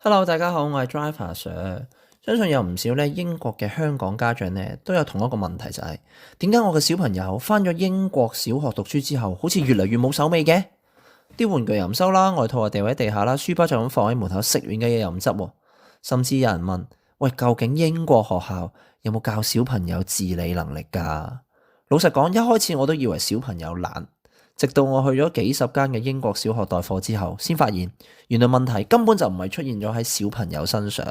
Hello，大家好，我係 Driver Sir。相信有唔少英國嘅香港家長都有同一個問題，就係點解我嘅小朋友返咗英國小學讀書之後，好似越嚟越冇手尾嘅？啲玩具又唔收啦，外套又掉喺地下啦，書包就咁放喺門口，食完嘅嘢又唔執喎。甚至有人問：喂，究竟英國學校有冇教小朋友自理能力㗎？老實講，一開始我都以為小朋友懶。直到我去咗幾十間嘅英國小學代課之後，先發現原來問題根本就唔係出現咗喺小朋友身上。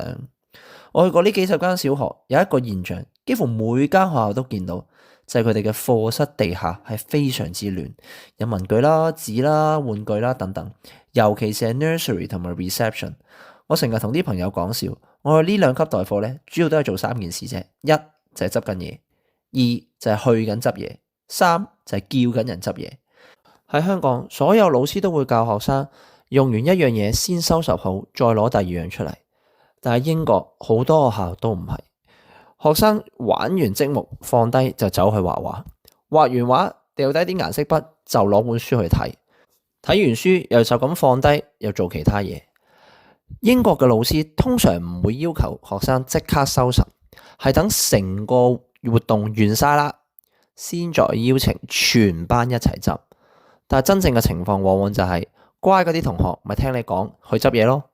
我去過呢幾十間小學，有一個現象，幾乎每間學校都見到，就係佢哋嘅課室地下係非常之亂，有文具啦、紙啦、玩具啦等等。尤其是係 nursery 同埋 reception， 我成日同啲朋友講笑，我去呢兩級代課主要都係做3件事啫：一就係執緊嘢，二就係去緊執嘢，三就係叫緊人執嘢。喺香港，所有老師都會教學生用完一樣嘢先收拾好，再攞第二樣出嚟。但係英國好多學校都唔係，學生玩完積木放低就走去畫畫，畫完畫掉低啲顏色筆就攞本書去睇，睇完書又就咁放低又做其他嘢。英國嘅老師通常唔會要求學生即刻收拾，係等成個活動完晒啦，先再邀請全班一齊執。但係真正嘅情況往往就係乖嗰啲同學咪聽你講去執嘢咯，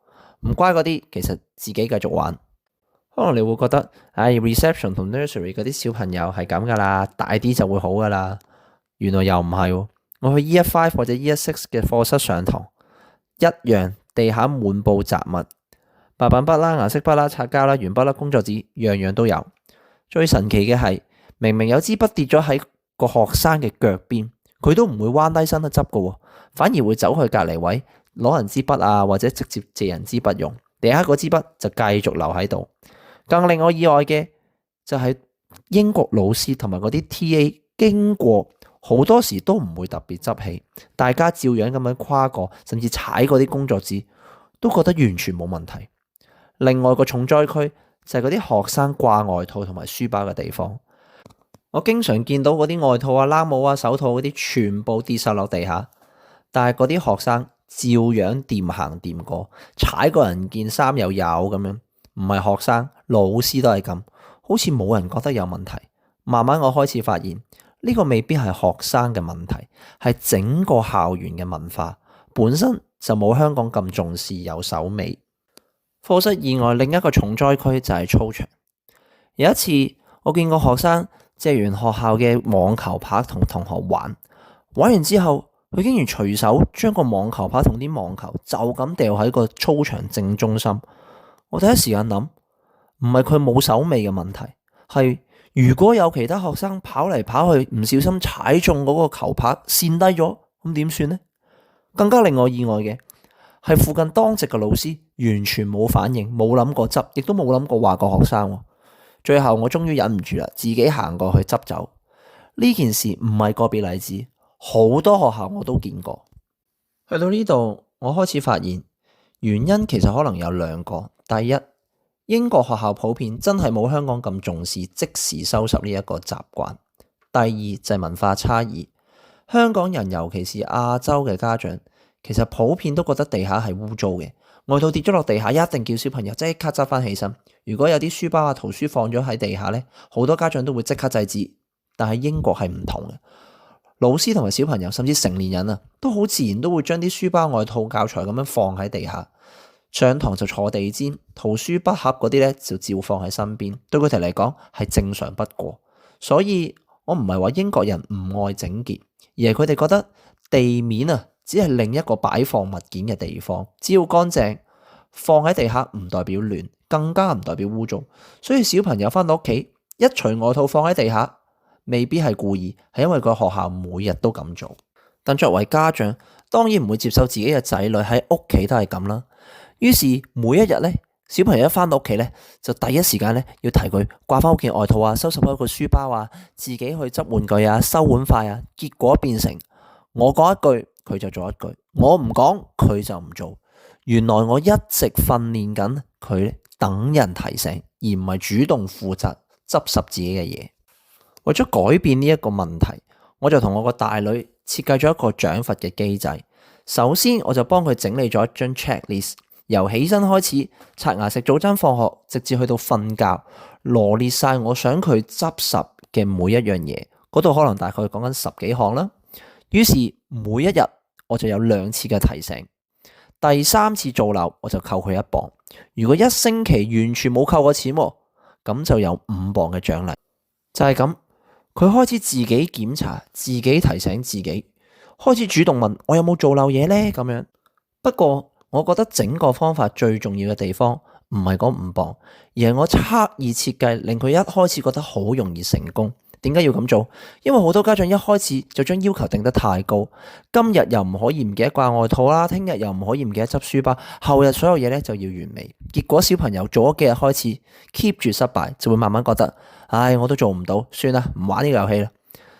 唔乖嗰啲其實自己繼續玩。可能你會覺得reception 同 nursery 嗰啲小朋友係咁噶啦，大啲就會好噶啦。原來又唔係喎。我去 Year 5或者 Year 6嘅課室上堂，一樣地下滿布雜物，白板筆啦、顏色筆啦、擦膠啦、鉛筆啦、工作紙，樣樣都有。最神奇嘅係，明明有支筆跌咗喺個學生嘅腳邊，佢都唔會彎低身去執㗎喎，反而會走去隔離位攞人支筆啊，或者直接借人支筆用。地下嗰支筆就繼續留喺度。更令我意外嘅就係英國老師同埋嗰啲 TA 經過好多時都唔會特別執起，大家照樣咁樣跨過，甚至踩過啲工作紙，都覺得完全冇問題。另外個重災區就係嗰啲學生掛外套同埋書包嘅地方。我經常見到嗰啲外套啊、冷帽啊、手套嗰啲全部跌晒落地下，但係嗰啲學生照樣掂行掂過，踩過人件衫又有咁樣。唔係學生，老師都係咁，好似冇人覺得有問題。慢慢我開始發現呢個未必係學生嘅問題，係整個校園嘅文化本身就冇香港咁重視有手尾。課室以外另一個重災區就係操場。有一次我見過學生借完學校嘅網球拍同同學玩，玩完之後佢竟然隨手將個網球拍同啲網球就咁掉喺個操場正中心。我第一時間諗，唔係佢冇手尾嘅問題，係如果有其他學生跑嚟跑去唔小心踩中嗰個球拍跣低咗，咁點算呢？更加令我意外嘅係附近當值嘅老師完全冇反應，冇諗過執，亦都冇諗過話個學生。最後我終於忍唔住啦，自己行過去執走。呢件事唔係個別例子，好多學校我都見過。去到呢度，我開始發現原因其實可能有2個。第一，英國學校普遍真係冇香港咁重視即時收拾呢一個習慣。第二就係文化差異，香港人尤其是亞洲嘅家長，其實普遍都覺得地下係污糟嘅，外套跌咗落地下一定叫小朋友即刻執翻起身。如果有啲書包啊、圖書放咗喺地下好多家長都會即刻制止。但係英國係唔同嘅，老師同埋小朋友甚至成年人都好自然都會將啲書包、外套、教材咁樣放喺地下。上堂就坐地氈，圖書筆盒嗰啲就照放喺身邊，對佢哋嚟講係正常不過。所以我唔係話英國人唔愛整潔，而係佢哋覺得地面只係另一個擺放物件嘅地方，只要乾淨，放喺地下唔代表亂，更加唔代表污糟。所以小朋友返到屋企一除外套放喺地下，未必係故意，係因為個學校每日都咁做。但作為家長，當然唔會接受自己嘅仔女喺屋企都係咁啦。於是每一日小朋友一返到屋企就第一時間要提佢掛翻屋企外套啊，收拾好個書包啊，自己去執玩具啊，收碗筷啊。結果變成我講一句佢就做一句，我唔講佢就唔做。原來我一直訓練緊佢等人提醒，而唔係主動負責執拾自己嘅嘢。為咗改變呢一個問題，我就同我個大女設計咗一個獎罰嘅機制。首先我就幫佢整理咗一張 checklist，由起身開始，刷牙食早餐放學，直至去到瞓覺，羅列晒我想佢執拾嘅每一樣嘢，嗰度可能大概講緊10幾項啦。於是每一日我就有2次嘅提醒，第3次做漏我就扣佢1磅。如果1星期完全冇扣過錢，咁就有5磅嘅獎勵。就係咁，佢開始自己檢查，自己提醒自己，開始主動問我有冇做漏嘢呢？咁樣。不過我覺得整個方法最重要嘅地方唔係嗰5磅，而係我刻意設計令佢一開始覺得好容易成功。點解要咁做？因為好多家長一開始就將要求定得太高，今日又唔可以唔記得掛外套啦，聽日又唔可以唔記得執書包，後日所有嘢咧就要完美。結果小朋友做咗幾日開始 keep 住失敗，就會慢慢覺得，唉，我都做唔到，算啦，唔玩呢個遊戲啦。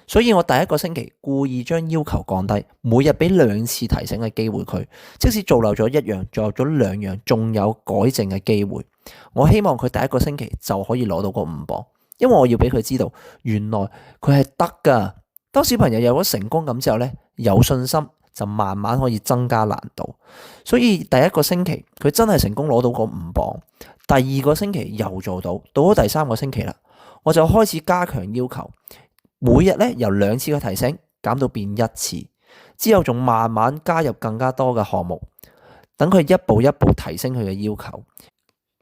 所以我第1個星期故意將要求降低，每日俾2次提醒嘅機會佢，即使做漏咗1樣，做漏咗2樣，仲有改正嘅機會。我希望佢第1個星期就可以攞到嗰5磅，因為我要俾佢知道，原來佢係得噶。當小朋友有咗成功感之後呢，有信心就慢慢可以增加難度。所以第1個星期佢真係成功攞到嗰5磅，第2個星期又做到，到咗第3個星期啦，我就開始加強要求。每日咧由2次嘅提醒減到變1次，之後仲慢慢加入更加多嘅項目，等佢一步一步提升佢嘅要求，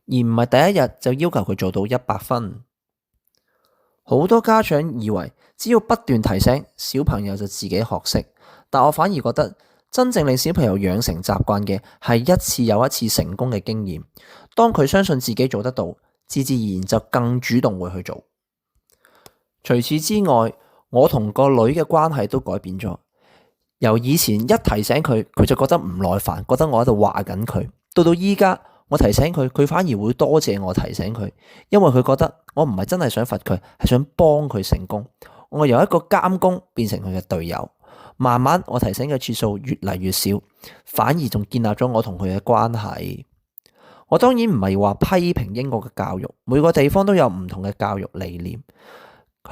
而唔係第1日就要求佢做到100分。好多家長以為只要不斷提醒，小朋友就自己學識，但我反而覺得真正令小朋友養成習慣嘅係一次又一次成功嘅經驗。當佢相信自己做得到，自自然然就更主動會去做。除此之外，我同個女嘅關係都改變咗。由以前一提醒佢，佢就覺得唔耐煩，覺得我喺度話緊佢。到依家，我提醒佢，佢反而會多謝我提醒佢，因為佢覺得我唔係真係想罰佢，係想幫佢成功。我由一個監工變成佢嘅隊友，慢慢我提醒嘅次數越嚟越少，反而仲建立咗我同佢嘅關係。我當然唔係話批評英國嘅教育，每個地方都有唔同嘅教育理念。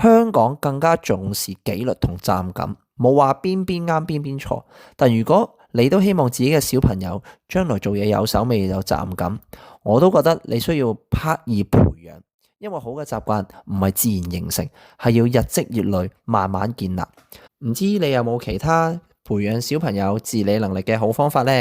香港更加重視紀律同責任感，冇話邊邊啱邊邊錯。但如果你都希望自己嘅小朋友將來做嘢有手尾有責任感，我都覺得你需要刻意培養，因為好嘅習慣唔係自然形成，係要日積月累慢慢建立。唔知你有冇其他培養小朋友自理能力嘅好方法呢？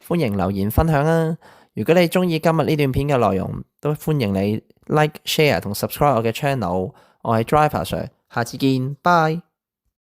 歡迎留言分享啊！如果你中意今日呢段片嘅內容，都歡迎你 like、share 同 subscribe 我嘅 channel。我係 Driver Sir，下次見，拜。